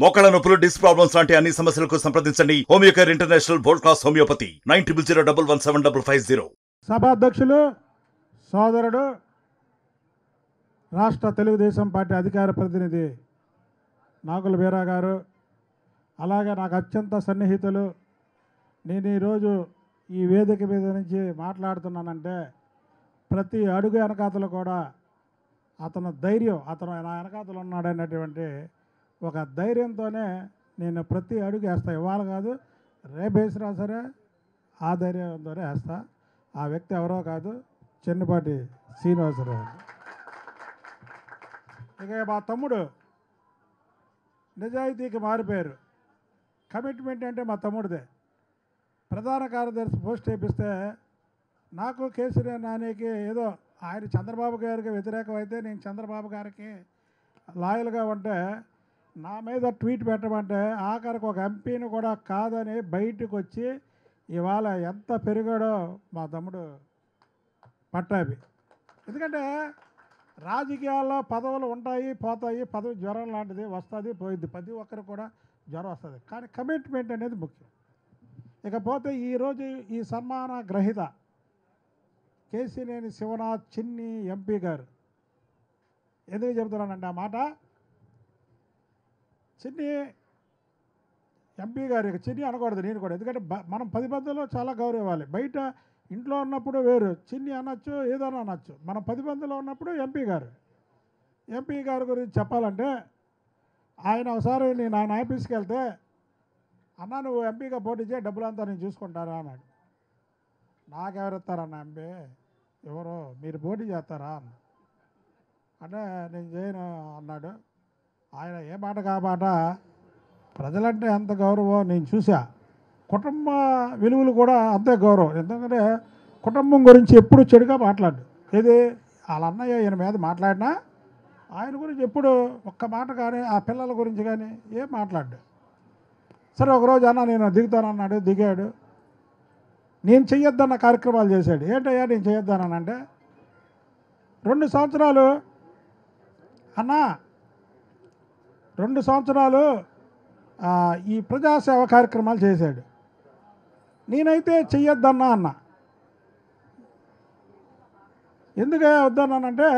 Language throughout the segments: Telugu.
మోకాళ్ళ నొప్పులు, డిస్క్ ప్రాబ్లమ్స్ లాంటి అన్ని సమస్యలకు సంప్రదించండి Homeocare international world class homeopathy 9001175550. సభాధ్యక్షులు సోదరుడు రాష్ట్ర తెలుగుదేశం పార్టీ అధికార ప్రతినిధి నాగుల వీరా గారు, అలాగే నాకు అత్యంత సన్నిహితులు, నేను ఈరోజు ఈ వేదిక మీద నుంచి మాట్లాడుతున్నానంటే ప్రతి అడుగు వెనకాతలు కూడా అతను ధైర్యం, అతను నా వెనకాతలు ఉన్నాడనేటువంటి ఒక ధైర్యంతోనే నేను ప్రతి అడుగు వేస్తా. ఇవాళ కాదు, రేపు వేసినా సరే ఆ ధైర్యంతోనే వేస్తా. ఆ వ్యక్తి ఎవరో కాదు, చెన్నుపాటి శ్రీనివాసరావు. ఇక మా తమ్ముడు నిజాయితీకి మారిపోయారు. కమిట్మెంట్ అంటే మా తమ్ముడిదే. ప్రధాన కార్యదర్శి పోస్ట్ వేపిస్తే నాకు కేసీఆర్ నానికి ఏదో ఆయన చంద్రబాబు గారికి వ్యతిరేకం అయితే నేను చంద్రబాబు గారికి లాయల్గా ఉంటే నా మీద ట్వీట్ పెట్టమంటే ఆఖరికి ఒక ఎంపీని కూడా కాదని బయటకు వచ్చి ఇవాళ ఎంత పెరిగాడో మా తమ్ముడు పట్టాభి. ఎందుకంటే రాజకీయాల్లో పదవులు ఉంటాయి, పోతాయి. పదవి జ్వరం లాంటిది, వస్తుంది పోయిద్ది. ప్రతి ఒక్కరికి కూడా జ్వరం వస్తుంది, కానీ కమిట్మెంట్ అనేది ముఖ్యం. ఇకపోతే ఈరోజు ఈ సన్మాన గ్రహీత కేశినేని శివనాథ్ చిన్ని ఎంపీ గారు. ఎందుకు చెబుతున్నానంటే ఆ మాట, చిన్ని ఎంపీ గారు, ఇక చిన్ని అనకూడదు నేను కూడా, ఎందుకంటే మనం 10 మందిలో చాలా గౌరవం ఇవ్వాలి. బయట ఇంట్లో ఉన్నప్పుడు వేరు, చిన్ని అనొచ్చు, ఏదైనా అనొచ్చు. మనం 10 మందిలో ఉన్నప్పుడు ఎంపీ గారు గురించి చెప్పాలంటే, ఆయన ఒకసారి నేను ఆయన ఆఫీస్కి వెళ్తే, అన్నా నువ్వు ఎంపీగా పోటీ చేయి, డబ్బులంతా నేను చూసుకుంటారా అన్నాడు. నాకెవరు ఇస్తారన్న ఎంపీ, ఎవరు మీరు పోటీ చేస్తారా అన్న. అంటే నేను చేయను అన్నాడు. ఆయన ఏ మాట కామాట ప్రజలంటే ఎంత గౌరవం నేను చూసా, కుటుంబ విలువలు కూడా అంతే గౌరవం. ఎందుకంటే కుటుంబం గురించి ఎప్పుడు చెడుగా మాట్లాడు. ఏది వాళ్ళ అన్నయ్య ఈయన మీద మాట్లాడినా ఆయన గురించి ఎప్పుడు ఒక్క మాట కానీ ఆ పిల్లల గురించి కానీ ఏం మాట్లాడు. సరే ఒకరోజు అన్న నేను దిగుతానన్నాడు, దిగాడు. నేను చెయ్యొద్దన్న కార్యక్రమాలు చేశాడు. ఏంటయ్యా నేను చెయ్యొద్దానంటే, 2 సంవత్సరాలు అన్నా 2 సంవత్సరాలు ఈ ప్రజాసేవ కార్యక్రమాలు చేశాడు. నేనైతే చెయ్యొద్దన్నా అన్న. ఎందుకు వద్దన్నానంటే,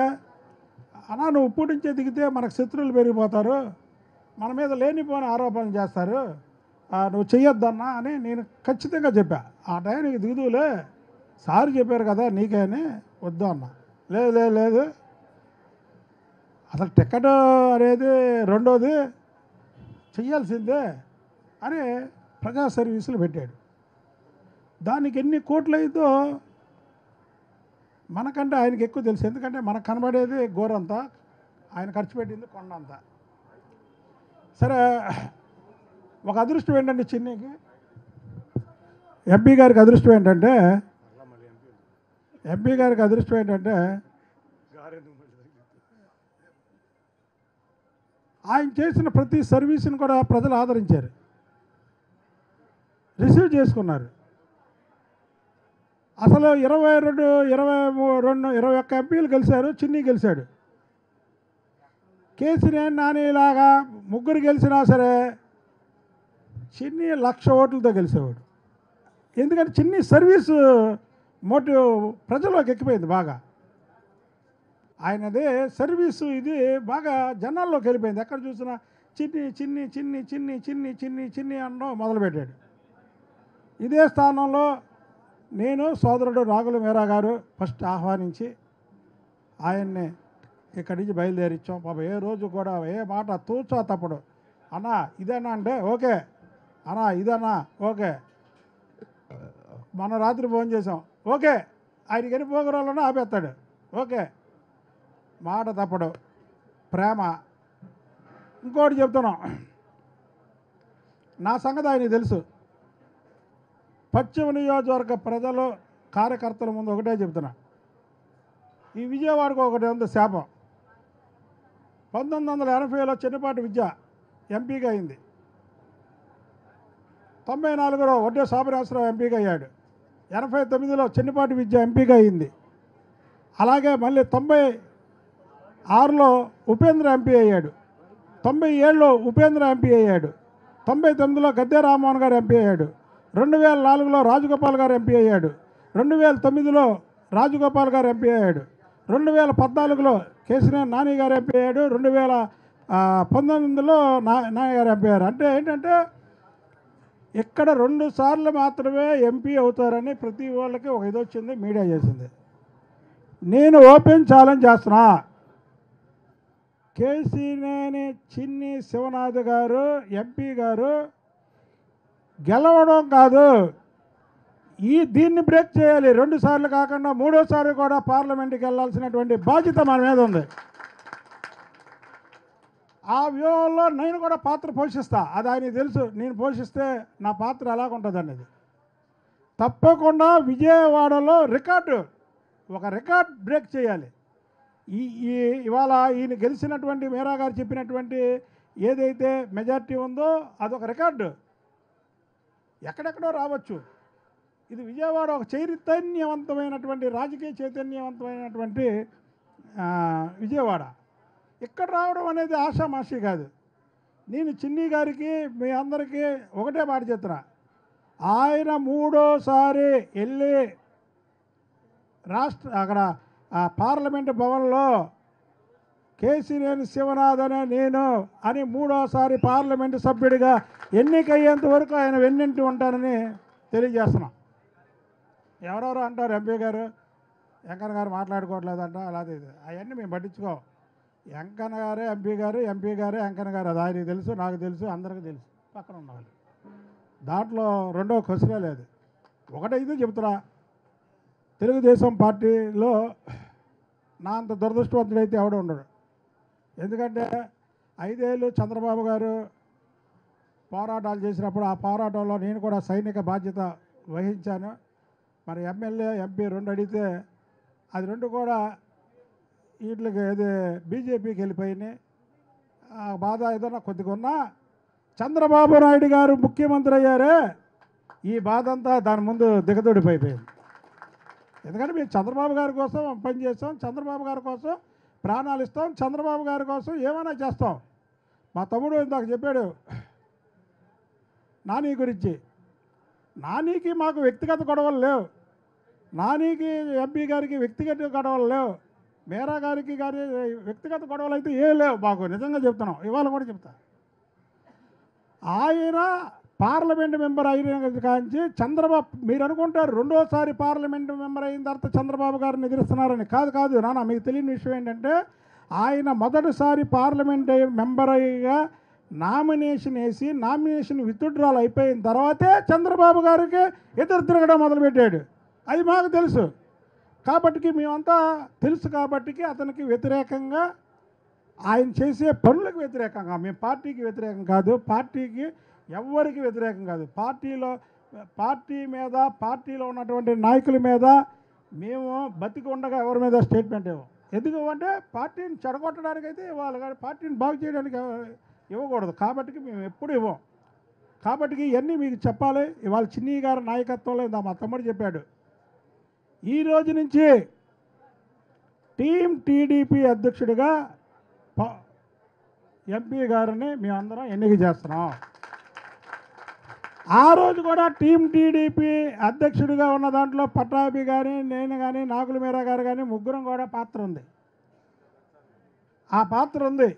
అన్నా నువ్వు ఇప్పటి నుంచే దిగితే మనకు శత్రువులు పెరిగిపోతారు, మన మీద లేనిపోని ఆరోపణలు చేస్తారు, నువ్వు చెయ్యొద్దన్నా అని నేను ఖచ్చితంగా చెప్పా. ఆ టైంకి దిగుదులే, సార్ చెప్పారు కదా నీకే అని వద్దు అన్నా. లేదు అసలు టికెట్ అనేది రెండోది చెయ్యాల్సిందే అని ప్రజా సర్వీసులు పెట్టాడు. దానికి ఎన్ని కోట్లు అయిందో మనకంటే ఆయనకి ఎక్కువ తెలుసు. ఎందుకంటే మనకు కనబడేది గోరంతా, ఆయన ఖర్చు పెట్టింది కొండంతా. సరే, ఒక అదృష్టం ఏంటంటే చిన్నికి, ఎంపీ గారికి అదృష్టం ఏంటంటే ఆయన చేసిన ప్రతి సర్వీస్ని కూడా ప్రజలు ఆదరించారు, రిసీవ్ చేసుకున్నారు. అసలు 21 ఎంపీలు గెలిచారు, చిన్ని గెలిచాడు. కేసీనేని నానిలాగా ముగ్గురు గెలిచినా సరే చిన్ని 1,00,000 ఓట్లతో గెలిచేవాడు. ఎందుకంటే చిన్ని సర్వీసు మోటివ్ ప్రజల్లోకి ఎక్కిపోయింది బాగా. ఆయనదే సర్వీసు ఇది బాగా జనాల్లోకి వెళ్ళిపోయింది. ఎక్కడ చూసినా చిన్ని చిన్ని చిన్ని చిన్ని చిన్ని చిన్ని చిన్ని అనడం మొదలుపెట్టాడు. ఇదే స్థానంలో నేను సోదరుడు నాగుల వీరా గారు ఫస్ట్ ఆహ్వానించి ఆయన్ని ఇక్కడి నుంచి బయలుదేరించాం. పాప ఏ రోజు కూడా ఏ మాట తూచా తప్పుడు, అన్నా ఇదేనా అంటే ఓకే, అన్నా ఇదన్నా ఓకే, మొన్న రాత్రి ఫోన్ చేసాం ఓకే, ఆయనకి ఎన్ని పోగరాలన్నా ఆపేస్తాడు ఓకే, మాట తప్పడు, ప్రేమ. ఇంకోటి చెప్తున్నాం, నా సంగతి ఆయనకి తెలుసు. పశ్చిమ నియోజకవర్గ ప్రజలు కార్యకర్తల ముందు ఒకటే చెప్తున్నా, ఈ విజయవాడకు ఒకటి ఉంది శాపం. 1980లో చెన్నుపాటి విద్య ఎంపీగా అయింది. 94లో వడ్డే సాబరాశ్రావు ఎంపీగా అయ్యాడు. 89లో చెన్నుపాటి విద్య ఎంపీగా అయింది. అలాగే మళ్ళీ 96లో ఉపేంద్ర ఎంపీ అయ్యాడు. 97లో ఉపేంద్ర ఎంపీ అయ్యాడు, 99లో గద్దె రామ్మోహన్ గారు ఎంపీ అయ్యాడు, 2004లో రాజగోపాల్ గారు ఎంపీ అయ్యాడు, 2009లో రాజగోపాల్ గారు ఎంపీ అయ్యాడు, 2014లో కేసీఆర్ నాని గారు ఎంపీ అయ్యాడు, 2019లో నాని గారు ఎంపీ అయ్యారు. అంటే ఏంటంటే ఇక్కడ 2 సార్లు మాత్రమే ఎంపీ అవుతారని ప్రతి వాళ్ళకి ఒక ఇది వచ్చింది, మీడియా చేసింది. నేను ఓపెన్ ఛాలెంజ్ చేస్తున్నా, కేసీనేని చిన్ని శివనాథ్ గారు ఎంపీ గారు గెలవడం కాదు, దీన్ని బ్రేక్ చేయాలి. 2 సార్లు కాకుండా 3వసారి కూడా పార్లమెంట్కి వెళ్ళాల్సినటువంటి బాధ్యత మన మీద ఉంది. ఆ వ్యూహంలో నేను కూడా పాత్ర పోషిస్తా, అది ఆయనకి తెలుసు. నేను పోషిస్తే నా పాత్ర ఎలాగుంటుంది అనేది. తప్పకుండా విజయవాడలో ఒక రికార్డ్ బ్రేక్ చేయాలి. ఇవాళ ఈయన గెలిచినటువంటి మీరా గారు చెప్పినటువంటి ఏదైతే మెజార్టీ ఉందో అదొక రికార్డు, ఎక్కడెక్కడో రావచ్చు. ఇది విజయవాడ ఒక చైతన్యవంతమైనటువంటి రాజకీయ చైతన్యవంతమైనటువంటి విజయవాడ. ఇక్కడ రావడం అనేది ఆషామాషి కాదు. నేను చిన్ని గారికి మీ అందరికీ ఒకటే మాట చెప్తున్నా, ఆయన 3వసారి వెళ్ళి అక్కడ పార్లమెంటు భవన్లో కేసీనేని శివనాథ్ అనే నేను అని 3వసారి పార్లమెంటు సభ్యుడిగా ఎన్నికయ్యేంత వరకు ఆయన వెన్నింటి ఉంటానని తెలియజేస్తున్నాం. ఎవరెవరు అంటారు ఎంపీ గారు వెంకన్న గారు మాట్లాడుకోవట్లేదంట, అలాగే అవన్నీ మేము పట్టించుకోం. వెంకన్న గారే ఎంపీ గారే వెంకన్న గారు, అది ఆయనకి తెలుసు, నాకు తెలుసు, అందరికీ తెలుసు. పక్కన ఉన్నవాళ్ళు దాంట్లో రెండో క్వశ్చనే లేదు. ఒకటైతే చెప్తున్నా, తెలుగుదేశం పార్టీలో నా అంత దురదృష్టవంతుడైతే ఎవడు ఉండడు. ఎందుకంటే 5 ఏళ్ళు చంద్రబాబు గారు పోరాటాలు చేసినప్పుడు ఆ పోరాటంలో నేను కూడా సైనిక బాధ్యత వహించాను. మరి ఎమ్మెల్యే ఎంపీ 2 అడిగితే అది 2 కూడా వీటికి ఏది బీజేపీకి వెళ్ళిపోయినాయి. ఆ బాధ ఏదైనా కొద్దిగా ఉన్నా చంద్రబాబు నాయుడు గారు ముఖ్యమంత్రి అయ్యారే, ఈ బాధ అంతా దాని ముందు దిగదొడిపోయిపోయింది. ఎందుకంటే మేము చంద్రబాబు గారి కోసం పనిచేస్తాం, చంద్రబాబు గారి కోసం ప్రాణాలు ఇస్తాం, చంద్రబాబు గారి కోసం ఏమైనా చేస్తాం. మా తమ్ముడు ఇందాక చెప్పాడు నాని గురించి. నానికి మాకు వ్యక్తిగత గొడవలు లేవు, నానికి ఎంపీ గారికి వ్యక్తిగత గొడవలు లేవు, మీరా గారికి కానీ వ్యక్తిగత గొడవలు అయితే ఏం లేవు మాకు. నిజంగా చెప్తున్నాం, ఇవాళ కూడా చెప్తా. ఆయన పార్లమెంటు మెంబర్ అయిన కాంచి చంద్రబాబు, మీరు అనుకుంటారు 2వసారి పార్లమెంటు మెంబర్ అయిన తర్వాత చంద్రబాబు గారిని ఎదురుస్తున్నారని. కాదు నాన్న, మీకు తెలియని విషయం ఏంటంటే ఆయన మొదటిసారి పార్లమెంట్ మెంబర్ అయ్యగా నామినేషన్ వేసి నామినేషన్ విత్డ్రాల్ అయిపోయిన తర్వాతే చంద్రబాబు గారికి ఎదురు తిరగడం మొదలుపెట్టాడు. అది మాకు తెలుసు కాబట్టి, మేమంతా తెలుసు కాబట్టి అతనికి వ్యతిరేకంగా, ఆయన చేసే పనులకు వ్యతిరేకంగా, మేము పార్టీకి వ్యతిరేకం కాదు, పార్టీకి ఎవరికి వ్యతిరేకం కాదు. పార్టీ మీద, పార్టీలో ఉన్నటువంటి నాయకుల మీద మేము బతికి ఉండగా ఎవరి మీద స్టేట్మెంట్ ఇవ్వం. ఎందుకు అంటే పార్టీని చెడగొట్టడానికి అయితే ఇవ్వాలి, కానీ పార్టీని బాగు చేయడానికి ఇవ్వకూడదు. కాబట్టి మేము ఎప్పుడు ఇవ్వం. కాబట్టి ఇవన్నీ మీకు చెప్పాలి. ఇవాళ చిన్ని గారి నాయకత్వంలో మా తమ్ముడు చెప్పాడు, ఈ రోజు నుంచి టీం టీడీపీ అధ్యక్షుడిగా ఎంపీ గారిని మేమందరం ఎన్నిక చేస్తున్నాం. ఆ రోజు కూడా టీం టీడీపీ అధ్యక్షుడిగా ఉన్న దాంట్లో పట్టాభి కానీ, నేను కానీ, నాగుల మీరా గారు కానీ ముగ్గురం కూడా పాత్ర ఉంది. ఆ పాత్ర ఉంది.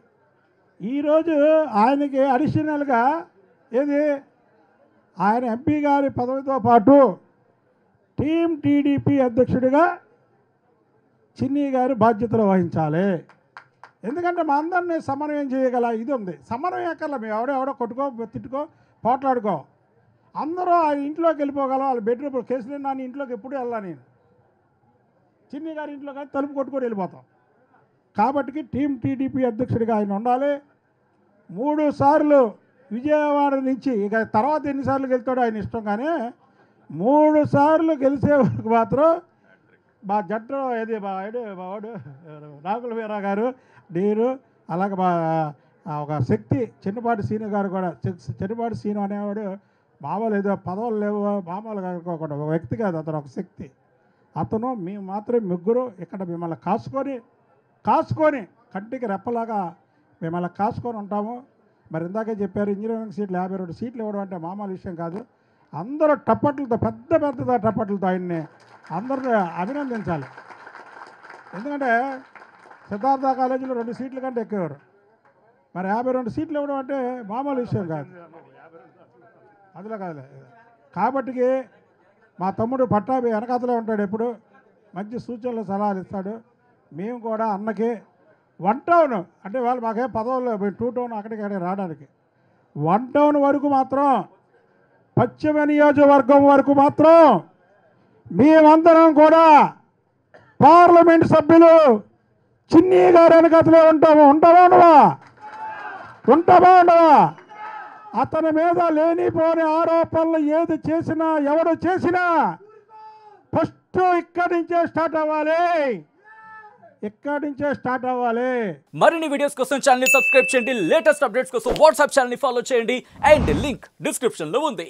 ఈరోజు ఆయనకి అడిషనల్గా ఏది, ఆయన ఎంపీ గారి పదవితో పాటు టీం టీడీపీ అధ్యక్షుడిగా చిన్ని గారు బాధ్యతలు వహించాలి. ఎందుకంటే మా అందరినీ సమన్వయం చేయగల ఇది ఉంది. సమన్వయం ఎక్కర్లా, మేము ఎవడో కొట్టుకో, తిట్టుకో, పోట్లాడుకో, అందరూ ఆయన ఇంట్లోకి వెళ్ళిపోగలం. వాళ్ళ బెడ్రూమ్ కేసులేని నాని ఇంట్లోకి ఎప్పుడు వెళ్ళా, నేను చిన్ని గారి ఇంట్లో కానీ తలుపు కొట్టుకొని వెళ్ళిపోతాం. కాబట్టి టీం టీడీపీ అధ్యక్షుడిగా ఆయన ఉండాలి. 3 సార్లు విజయవాడ నుంచి, ఇక తర్వాత ఎన్నిసార్లు గెలుతాడో ఆయన ఇష్టం, కానీ 3 సార్లు గెలిచే వరకు మాత్రం మా జట్టు ఏది వాడు నాగుల వీరా గారు, నేను, అలాగే మా ఒక శక్తి చిన్నపాటి సీను గారు కూడా. చిన్నపాటి సీను అనేవాడు మామూలు ఏదో పదవులు లేవు, మామూలుగా అనుకోకుండా ఒక వ్యక్తి కాదు, అతను ఒక శక్తి. అతను మేము మాత్రం ముగ్గురు ఇక్కడ మిమ్మల్ని కాసుకొని కంటికి రెప్పలాగా మేము అలా కాసుకొని ఉంటాము. మరి ఇందాకే చెప్పారు ఇంజనీరింగ్ సీట్లు 52 సీట్లు ఇవ్వడం అంటే మామూలు విషయం కాదు. అందరూ టప్పట్లతో పెద్ద టప్పట్లతో ఆయన్ని అందరూ అభినందించాలి. ఎందుకంటే సిద్ధార్థ కాలేజీలో 2 సీట్ల కంటే ఎక్కువరు. మరి 52 సీట్లు ఇవ్వడం అంటే మామూలు విషయం కాదు. అందులో కాదులే. కాబట్టికి మా తమ్ముడు పట్టాభి వెనకాతలే ఉంటాడు, ఎప్పుడు మంచి సూచనలు సలహాలు ఇస్తాడు. మేము కూడా అన్నకి 1 టౌన్ అంటే వాళ్ళు మాకే పదవులు 2 టౌన్ అక్కడికి రావడానికి 1 టౌన్ వరకు మాత్రం పశ్చిమ నియోజకవర్గం వరకు మాత్రం మేమందరం కూడా పార్లమెంట్ సభ్యులు చిన్ని గారు వెనకాతలే ఉంటాము. ఉంటావా? అతని మీద లేనిపోని ఆరోపణలు ఏది చేసినా ఎవడు చేసినా ఫస్ట్ ఇక్కడి నుంచే స్టార్ట్ అవ్వాలి. మరిన్ని వీడియోస్ కోసం ఛానల్ ని సబ్స్క్రైబ్ చేయండి. లేటెస్ట్ అప్డేట్స్ కోసం వాట్సాప్ ఛానల్ ని ఫాలో చేయండి. అండ్ లింక్ డిస్క్రిప్షన్ లో ఉంది.